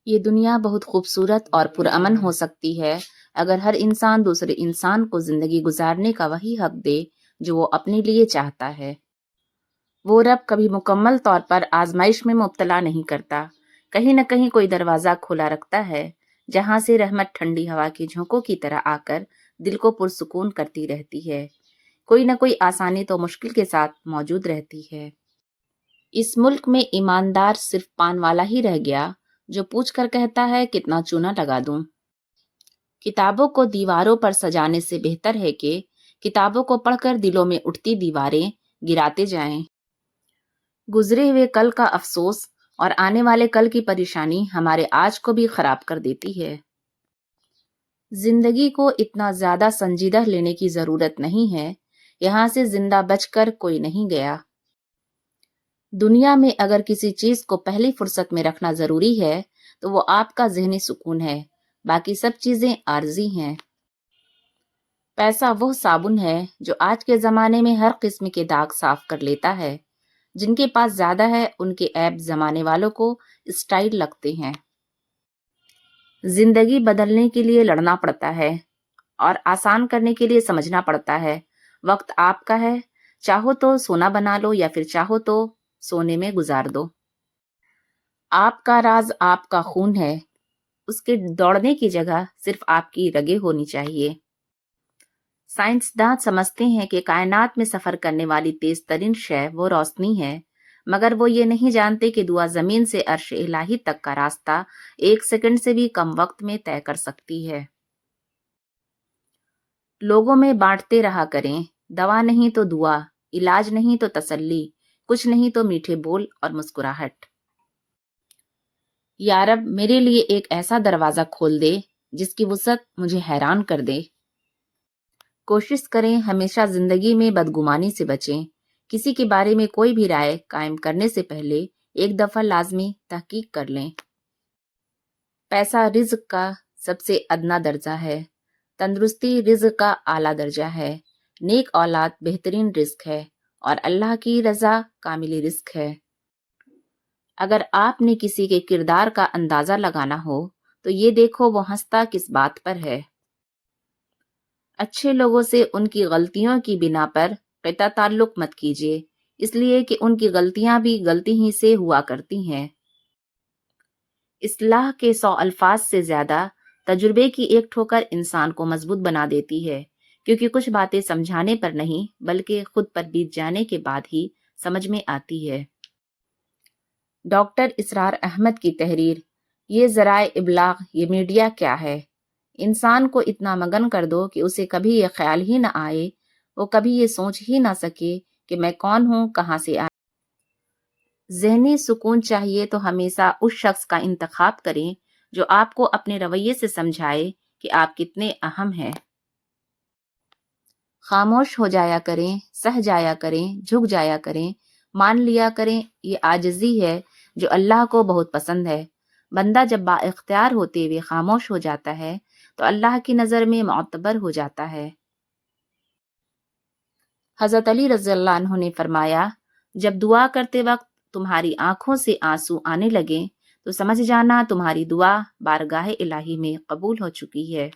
یہ دنیا بہت خوبصورت اور پرامن ہو سکتی ہے اگر ہر انسان دوسرے انسان کو زندگی گزارنے کا وہی حق دے جو وہ اپنے لیے چاہتا ہے۔ وہ رب کبھی مکمل طور پر آزمائش میں مبتلا نہیں کرتا، کہیں نہ کہیں کوئی دروازہ کھلا رکھتا ہے جہاں سے رحمت ٹھنڈی ہوا کے جھونکوں کی طرح آ کر دل کو پرسکون کرتی رہتی ہے۔ کوئی نہ کوئی آسانی تو مشکل کے ساتھ موجود رہتی ہے۔ اس ملک میں ایماندار صرف پان والا ہی رہ گیا جو پوچھ کر کہتا ہے کتنا چونا لگا دوں۔ کتابوں کو دیواروں پر سجانے سے بہتر ہے کہ کتابوں کو پڑھ کر دلوں میں اٹھتی دیواریں گراتے جائیں۔ گزرے ہوئے کل کا افسوس اور آنے والے کل کی پریشانی ہمارے آج کو بھی خراب کر دیتی ہے۔ زندگی کو اتنا زیادہ سنجیدہ لینے کی ضرورت نہیں ہے، یہاں سے زندہ بچ کر کوئی نہیں گیا۔ دنیا میں اگر کسی چیز کو پہلی فرصت میں رکھنا ضروری ہے تو وہ آپ کا ذہنی سکون ہے، باقی سب چیزیں عارضی ہیں۔ پیسہ وہ صابن ہے جو آج کے زمانے میں ہر قسم کے داغ صاف کر لیتا ہے۔ جن کے پاس زیادہ ہے ان کے عیب زمانے والوں کو اسٹائل لگتے ہیں۔ زندگی بدلنے کے لیے لڑنا پڑتا ہے اور آسان کرنے کے لیے سمجھنا پڑتا ہے۔ وقت آپ کا ہے، چاہو تو سونا بنا لو یا پھر چاہو تو سونے میں گزار دو۔ آپ کا راز آپ کا خون ہے، اس کے دوڑنے کی جگہ صرف آپ کی رگیں ہونی چاہیے۔ سائنسداں سمجھتے ہیں کہ کائنات میں سفر کرنے والی تیز ترین شے وہ روشنی ہے، مگر وہ یہ نہیں جانتے کہ دعا زمین سے عرش الہی تک کا راستہ 1 سیکنڈ سے بھی کم وقت میں طے کر سکتی ہے۔ لوگوں میں بانٹتے رہا کریں، دوا نہیں تو دعا، علاج نہیں تو تسلی، کچھ نہیں تو میٹھے بول اور مسکراہٹ۔ یا رب میرے لیے ایک ایسا دروازہ کھول دے جس کی وسعت مجھے حیران کر دے۔ کوشش کریں ہمیشہ زندگی میں بدگمانی سے بچیں۔ کسی کے بارے میں کوئی بھی رائے قائم کرنے سے پہلے ایک دفعہ لازمی تحقیق کر لیں۔ پیسہ رزق کا سب سے ادنا درجہ ہے، تندرستی رزق کا اعلیٰ درجہ ہے، نیک اولاد بہترین رزق ہے اور اللہ کی رضا کامل رزق ہے۔ اگر آپ نے کسی کے کردار کا اندازہ لگانا ہو تو یہ دیکھو وہ ہنستا کس بات پر ہے۔ اچھے لوگوں سے ان کی غلطیوں کی بنا پر قطع تعلق مت کیجیے، اس لیے کہ ان کی غلطیاں بھی غلطی ہی سے ہوا کرتی ہیں۔ اصلاح کے 100 الفاظ سے زیادہ تجربے کی ایک ٹھوکر انسان کو مضبوط بنا دیتی ہے، کیونکہ کچھ باتیں سمجھانے پر نہیں بلکہ خود پر بیت جانے کے بعد ہی سمجھ میں آتی ہے۔ ڈاکٹر اسرار احمد کی تحریر، یہ ذرائع ابلاغ، یہ میڈیا کیا ہے؟ انسان کو اتنا مگن کر دو کہ اسے کبھی یہ خیال ہی نہ آئے، وہ کبھی یہ سوچ ہی نہ سکے کہ میں کون ہوں، کہاں سے آیا۔ ذہنی سکون چاہیے تو ہمیشہ اس شخص کا انتخاب کریں جو آپ کو اپنے رویے سے سمجھائے کہ آپ کتنے اہم ہیں۔ خاموش ہو جایا کریں، سہ جایا کریں، جھک جایا کریں، مان لیا کریں، یہ عاجزی ہے جو اللہ کو بہت پسند ہے۔ بندہ جب با اختیار ہوتے ہوئے خاموش ہو جاتا ہے تو اللہ کی نظر میں معتبر ہو جاتا ہے۔ حضرت علی رضی اللہ عنہ نے فرمایا، جب دعا کرتے وقت تمہاری آنکھوں سے آنسو آنے لگیں تو سمجھ جانا تمہاری دعا بارگاہ الہی میں قبول ہو چکی ہے۔